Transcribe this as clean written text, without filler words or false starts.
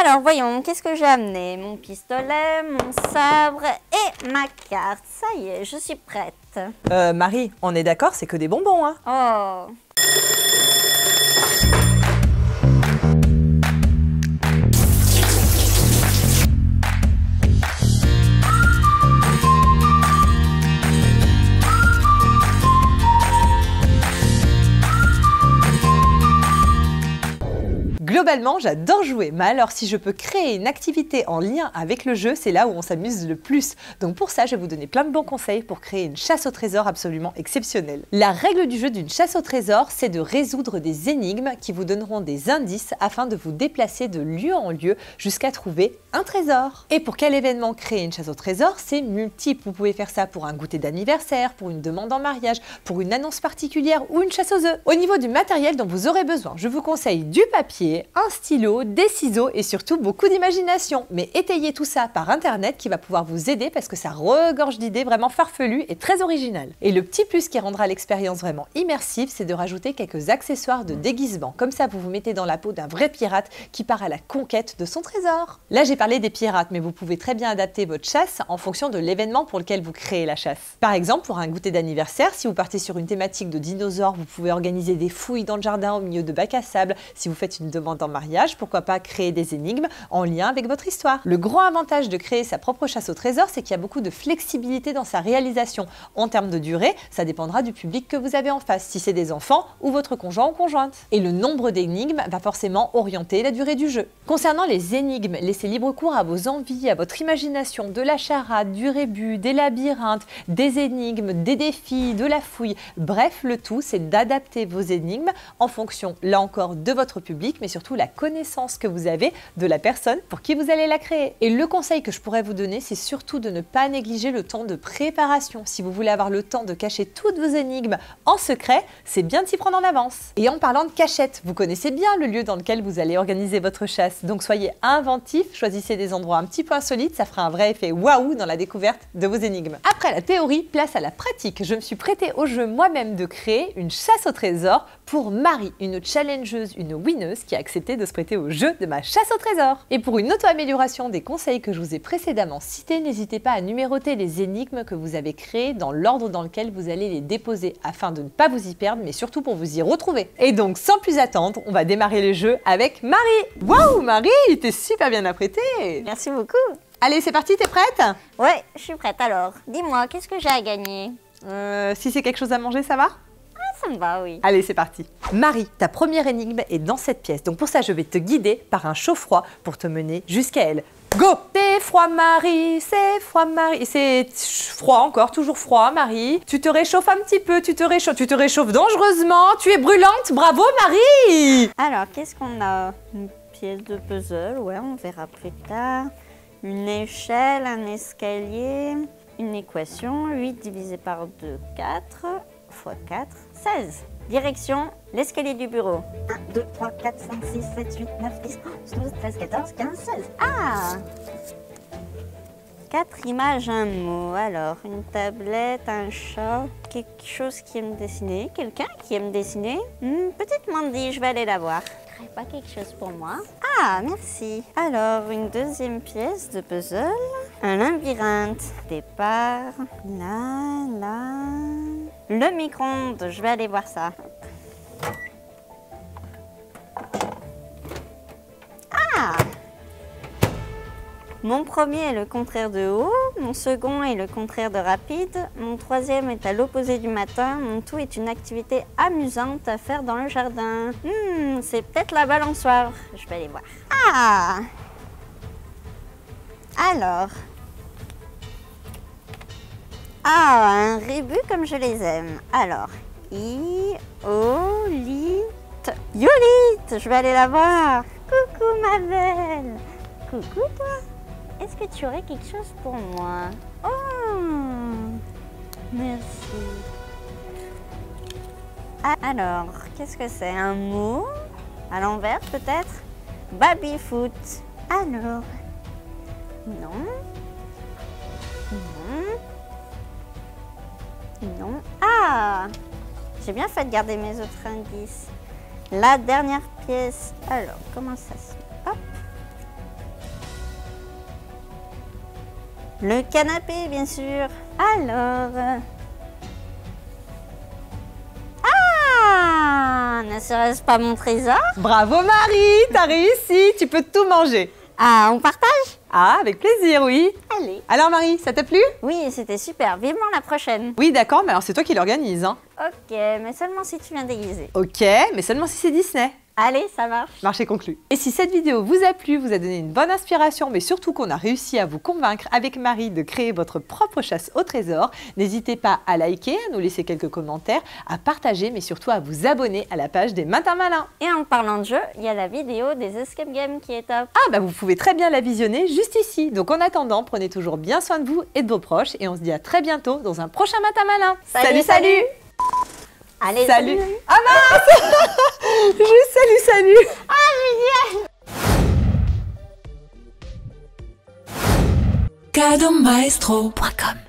Alors, voyons, qu'est-ce que j'ai amené? Mon pistolet, mon sabre et ma carte. Ça y est, je suis prête. Marie, on est d'accord, c'est que des bonbons, hein? Oh. Globalement, j'adore jouer, mais alors si je peux créer une activité en lien avec le jeu, c'est là où on s'amuse le plus. Donc pour ça, je vais vous donner plein de bons conseils pour créer une chasse au trésor absolument exceptionnelle. La règle du jeu d'une chasse au trésor, c'est de résoudre des énigmes qui vous donneront des indices afin de vous déplacer de lieu en lieu jusqu'à trouver un trésor. Et pour quel événement créer une chasse au trésor? C'est multiple. Vous pouvez faire ça pour un goûter d'anniversaire, pour une demande en mariage, pour une annonce particulière ou une chasse aux œufs. Au niveau du matériel dont vous aurez besoin, je vous conseille du papier, un stylo, des ciseaux et surtout beaucoup d'imagination. Mais étayez tout ça par internet qui va pouvoir vous aider parce que ça regorge d'idées vraiment farfelues et très originales. Et le petit plus qui rendra l'expérience vraiment immersive, c'est de rajouter quelques accessoires de déguisement. Comme ça, vous vous mettez dans la peau d'un vrai pirate qui part à la conquête de son trésor. Là, j'ai parlé des pirates, mais vous pouvez très bien adapter votre chasse en fonction de l'événement pour lequel vous créez la chasse. Par exemple, pour un goûter d'anniversaire, si vous partez sur une thématique de dinosaures, vous pouvez organiser des fouilles dans le jardin au milieu de bacs à sable. Si vous faites une demande en mariage, pourquoi pas créer des énigmes en lien avec votre histoire. Le grand avantage de créer sa propre chasse au trésor, c'est qu'il y a beaucoup de flexibilité dans sa réalisation. En termes de durée, ça dépendra du public que vous avez en face, si c'est des enfants ou votre conjoint ou conjointe. Et le nombre d'énigmes va forcément orienter la durée du jeu. Concernant les énigmes, laissez libre cours à vos envies, à votre imagination, de la charade, du rébus, des labyrinthes, des énigmes, des défis, de la fouille. Bref, le tout, c'est d'adapter vos énigmes en fonction, là encore, de votre public, mais surtout la connaissance que vous avez de la personne pour qui vous allez la créer. Et le conseil que je pourrais vous donner, c'est surtout de ne pas négliger le temps de préparation. Si vous voulez avoir le temps de cacher toutes vos énigmes en secret, c'est bien de s'y prendre en avance. Et en parlant de cachette, vous connaissez bien le lieu dans lequel vous allez organiser votre chasse, donc soyez inventifs, choisissez des endroits un petit peu insolites, ça fera un vrai effet waouh dans la découverte de vos énigmes. Après la théorie, place à la pratique. Je me suis prêtée au jeu moi-même de créer une chasse au trésor pour Marie, une challengeuse, une winneuse qui a accepté de se prêter au jeu de ma chasse au trésor. Et pour une auto-amélioration des conseils que je vous ai précédemment cités, n'hésitez pas à numéroter les énigmes que vous avez créées dans l'ordre dans lequel vous allez les déposer afin de ne pas vous y perdre, mais surtout pour vous y retrouver. Et donc, sans plus attendre, on va démarrer le jeu avec Marie. Waouh, Marie, t'es super bien apprêtée. Merci beaucoup. Allez, c'est parti, t'es prête? Ouais, je suis prête alors. Dis-moi, qu'est-ce que j'ai à gagner? Si c'est quelque chose à manger, ça va? Ça me va, oui. Allez, c'est parti. Marie, ta première énigme est dans cette pièce. Donc pour ça, je vais te guider par un chaud-froid pour te mener jusqu'à elle. Go! C'est froid, Marie, c'est froid, Marie. C'est froid encore, toujours froid, Marie. Tu te réchauffes un petit peu, tu te réchauffes dangereusement. Tu es brûlante, bravo, Marie! Alors, qu'est-ce qu'on a? Une pièce de puzzle, ouais, on verra plus tard. Une échelle, un escalier, une équation, 8 divisé par 2, 4, x 4, 16. Direction, l'escalier du bureau. 1, 2, 3, 4, 5, 6, 7, 8, 9, 10, 11, 12, 13, 14, 15, 16. Ah! 4 images, un mot. Alors, une tablette, un chat, quelque chose qui aime dessiner. Quelqu'un qui aime dessiner? Peut-être Mandy, je vais aller la voir. Pas quelque chose pour moi. Ah, merci. Alors, une deuxième pièce de puzzle. Un labyrinthe. Départ. Là, là. Le micro-ondes, je vais aller voir ça. Ah! Mon premier est le contraire de haut, mon second est le contraire de rapide, mon troisième est à l'opposé du matin, mon tout est une activité amusante à faire dans le jardin. C'est peut-être la balançoire, je vais aller voir. Ah! Alors. Ah, un rébus comme je les aime. Alors, Iolite. Yolite, je vais aller la voir. Coucou ma belle. Coucou toi. Est-ce que tu aurais quelque chose pour moi? Oh, merci. Alors, qu'est-ce que c'est? Un mot? À l'envers peut-être? Baby-foot. Alors, non. Non. Non. Ah! J'ai bien fait de garder mes autres indices. La dernière pièce. Alors, comment ça se... Hop. Le canapé, bien sûr. Alors... Ah, ne serait-ce pas mon trésor? Bravo Marie, t'as réussi, tu peux tout manger. Ah, on partage? Ah, avec plaisir, oui. Allez. Alors Marie, ça t'a plu? Oui, c'était super. Vivement la prochaine. Oui, d'accord, mais alors c'est toi qui l'organise, hein. Ok, mais seulement si tu viens déguisé. Ok, mais seulement si c'est Disney. Allez, ça marche. Marché conclu. Et si cette vidéo vous a plu, vous a donné une bonne inspiration, mais surtout qu'on a réussi à vous convaincre avec Marie de créer votre propre chasse au trésor, n'hésitez pas à liker, à nous laisser quelques commentaires, à partager, mais surtout à vous abonner à la page des Matins Malins. Et en parlant de jeu, il y a la vidéo des escape games qui est top. Ah bah vous pouvez très bien la visionner juste ici. Donc en attendant, prenez toujours bien soin de vous et de vos proches et on se dit à très bientôt dans un prochain Matin Malin. Salut. Allez, salut. Ah mince. Salut. Ah, génial. Cadeaumaestro.com